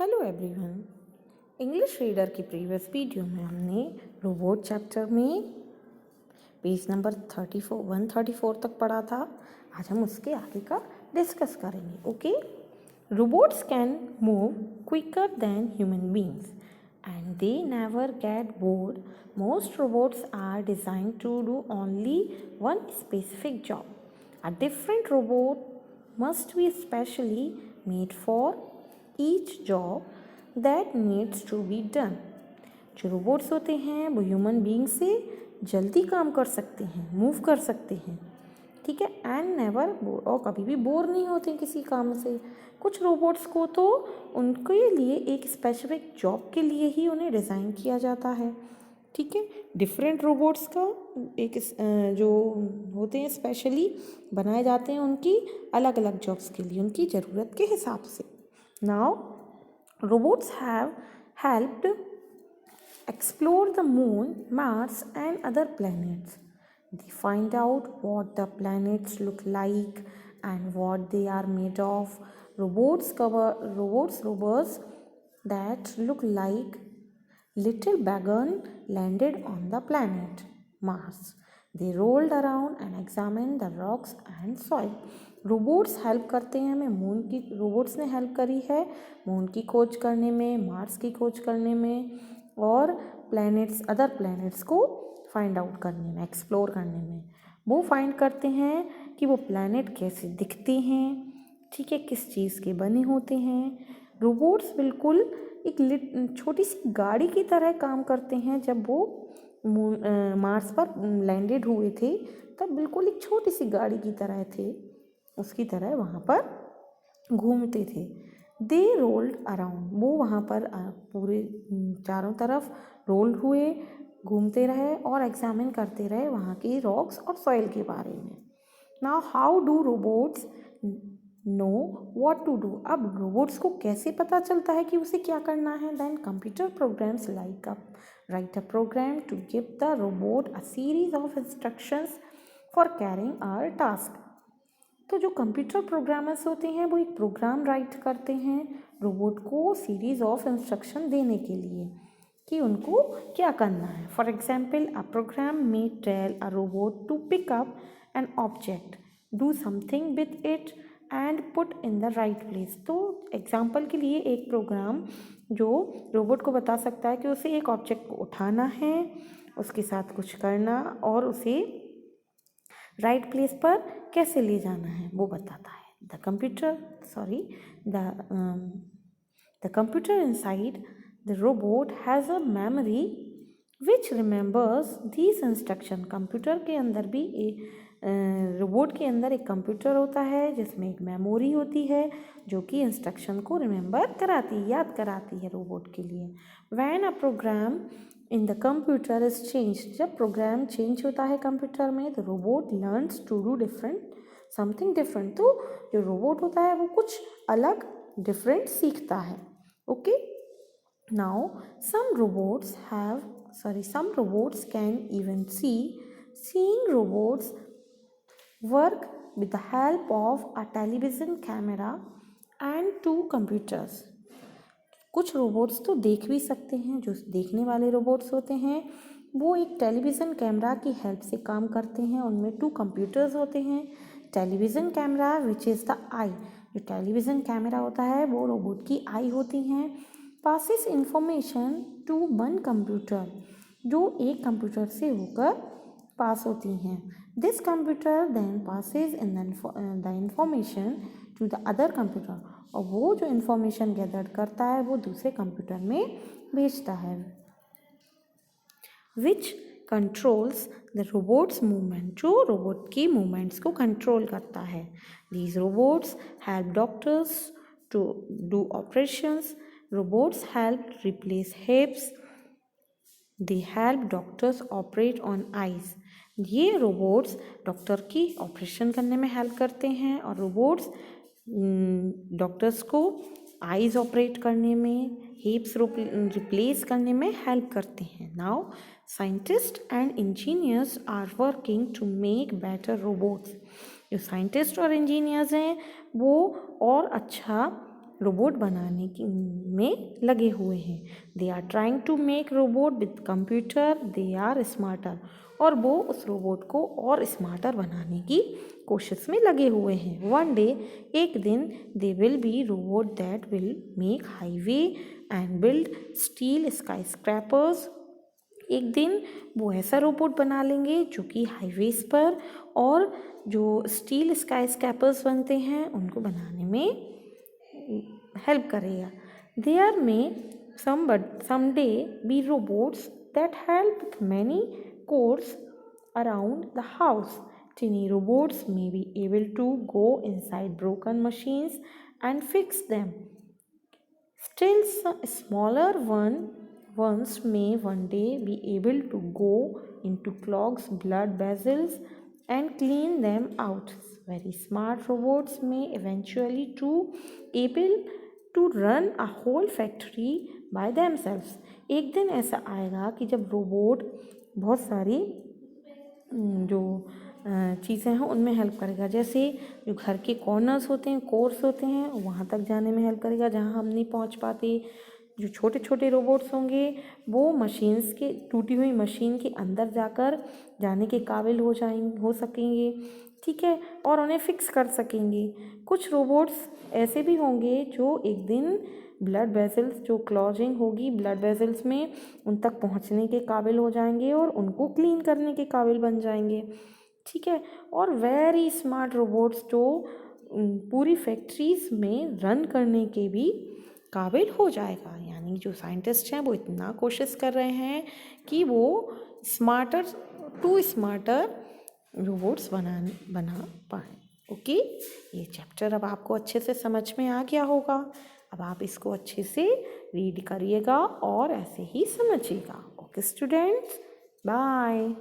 Hello everyone. English reader की previous video में हमने रोबोट चैप्टर में पेज नंबर 134 तक पढ़ा था। आज हम उसके आगे का डिस्कस करेंगे। Okay, robots can move quicker than human beings and they never get bored. Most robots are designed to do only one specific job. A different robot must be specially made for each job that needs to be done. जो robots होते हैं वो human being से जल्दी काम कर सकते हैं, मूव कर सकते हैं, ठीक है, एंड नेवर बोर, और कभी भी बोर नहीं होते किसी काम से। कुछ रोबोट्स को तो उनके लिए एक स्पेसिफिक जॉब के लिए ही उन्हें डिज़ाइन किया जाता है, ठीक है। डिफरेंट रोबोट्स का एक जो होते हैं स्पेशली बनाए जाते हैं उनकी अलग अलग जॉब्स के लिए, उनकी ज़रूरत के हिसाब से। Now robots have helped explore the moon, Mars and other planets. They find out what the planets look like and what they are made of. Robots that look like little wagon landed on the planet Mars. They rolled around and examined the rocks and soil. Robots help करते हैं हमें moon की, robots ने help करी है moon की खोज करने में, मार्स की खोज करने में और प्लैनेट्स, अदर प्लैनेट्स को फाइंड आउट करने में, एक्सप्लोर करने में। वो फाइंड करते हैं कि वो प्लैनेट कैसे दिखते हैं, ठीक है, किस चीज़ के बने होते हैं। रोबोट्स बिल्कुल एक छोटी सी गाड़ी की तरह काम करते हैं। जब वो मार्स पर लैंडेड हुए थे तब बिल्कुल एक छोटी सी गाड़ी की तरह थे, उसकी तरह वहाँ पर घूमते थे। दे रोल्ड अराउंड, वो वहाँ पर पूरे चारों तरफ रोल हुए, घूमते रहे और एग्जामिन करते रहे वहाँ की रॉक्स और सॉइल के बारे में। Now how do robots know what to do, अब रोबोट्स को कैसे पता चलता है कि उसे क्या करना है। Then computer programs like write a program to give the robot a series of instructions for carrying our task. तो जो कंप्यूटर प्रोग्रामर्स होते हैं वो एक प्रोग्राम राइट करते हैं रोबोट को सीरीज ऑफ इंस्ट्रक्शन देने के लिए कि उनको क्या करना है। फॉर एग्जाम्पल, अ प्रोग्राम में tell a robot to pick up an object, do something with it and put in the right place. तो एग्जाम्पल के लिए एक प्रोग्राम जो रोबोट को बता सकता है कि उसे एक ऑब्जेक्ट को उठाना है, उसके साथ कुछ करना और उसे राइट प्लेस पर कैसे ले जाना है वो बताता है। The computer inside the robot has a memory which remembers these instruction. Computer के अंदर भी रोबोट के अंदर एक कंप्यूटर होता है जिसमें एक मेमोरी होती है जो कि इंस्ट्रक्शन को रिमेंबर कराती है, याद कराती है रोबोट के लिए। When a program in the computer is change, जब प्रोग्राम चेंज होता है कंप्यूटर में तो robot learns to do something different. तो जो रोबोट होता है वो कुछ अलग डिफरेंट सीखता है। Okay, now some robots can even see. Seeing robots work with the help of a television camera and two computers. कुछ रोबोट्स तो देख भी सकते हैं, जो देखने वाले रोबोट्स होते हैं वो एक टेलीविज़न कैमरा की हेल्प से काम करते हैं। उनमें 2 कंप्यूटर्स होते हैं। Television camera which is the eye, जो टेलीविज़न कैमरा होता है वो रोबोट की आई होती हैं। Passes information to one computer, जो एक कंप्यूटर से होकर पास होती हैं। This computer then passes in the information to the other computer, और वो जो इंफॉर्मेशन गैदर करता है वो दूसरे कंप्यूटर में भेजता है। Which controls the robots movement, जो रोबोट की मूवमेंट्स को कंट्रोल करता है। These robots help doctors to do operations. Robots help replace hips. They help doctors operate on eyes, ये रोबोट्स डॉक्टर की ऑपरेशन करने में हेल्प करते हैं और रोबोट्स डॉक्टर्स को आइज ऑपरेट करने में, हिप्स रिप्लेस करने में हेल्प करते हैं। Now scientist and engineers are working to make better robots. जो साइंटिस्ट और इंजीनियर्स हैं वो और अच्छा रोबोट बनाने की में लगे हुए हैं। They are trying to make robot with computer, they are smarter. और वो उस रोबोट को और स्मार्टर बनाने की कोशिश में लगे हुए हैं। वन डे, एक दिन, they will be robot that will make highway and build steel sky scrapers. एक दिन वो ऐसा रोबोट बना लेंगे जो कि हाईवेज पर और जो स्टील स्काई स्क्रैपर्स बनते हैं उनको बनाने में हेल्प करेगा। देयर में someday be robots that help with many chores around the house. Tiny robots may be able to go inside broken machines and fix them. Still, smaller ones may one day be able to go into clogged blood vessels and clean them out. Very smart robots may eventually too able to run a whole factory by themselves. एक दिन ऐसा आएगा कि जब robot बहुत सारी जो चीज़ें हैं उनमें हेल्प करेगा। जैसे जो घर के कॉर्नर्स होते हैं, कोर्स होते हैं, वहाँ तक जाने में हेल्प करेगा जहाँ हम नहीं पहुँच पाते। जो छोटे छोटे रोबोट्स होंगे वो मशीन्स के टूटी हुई मशीन के अंदर जाकर जाने के काबिल हो सकेंगे, ठीक है, और उन्हें फिक्स कर सकेंगे। कुछ रोबोट्स ऐसे भी होंगे जो एक दिन ब्लड वेसल्स जो क्लॉजिंग होगी ब्लड वेसल्स में उन तक पहुंचने के काबिल हो जाएंगे और उनको क्लीन करने के काबिल बन जाएंगे, ठीक है। और वेरी स्मार्ट रोबोट्स जो पूरी फैक्ट्रीज में रन करने के भी काबिल हो जाएगा। यानी जो साइंटिस्ट हैं वो इतना कोशिश कर रहे हैं कि वो स्मार्टर रोबोट्स बना पाए। ओके, ये चैप्टर अब आपको अच्छे से समझ में आ गया होगा। अब आप इसको अच्छे से रीड करिएगा और ऐसे ही समझिएगा। Okay students, bye.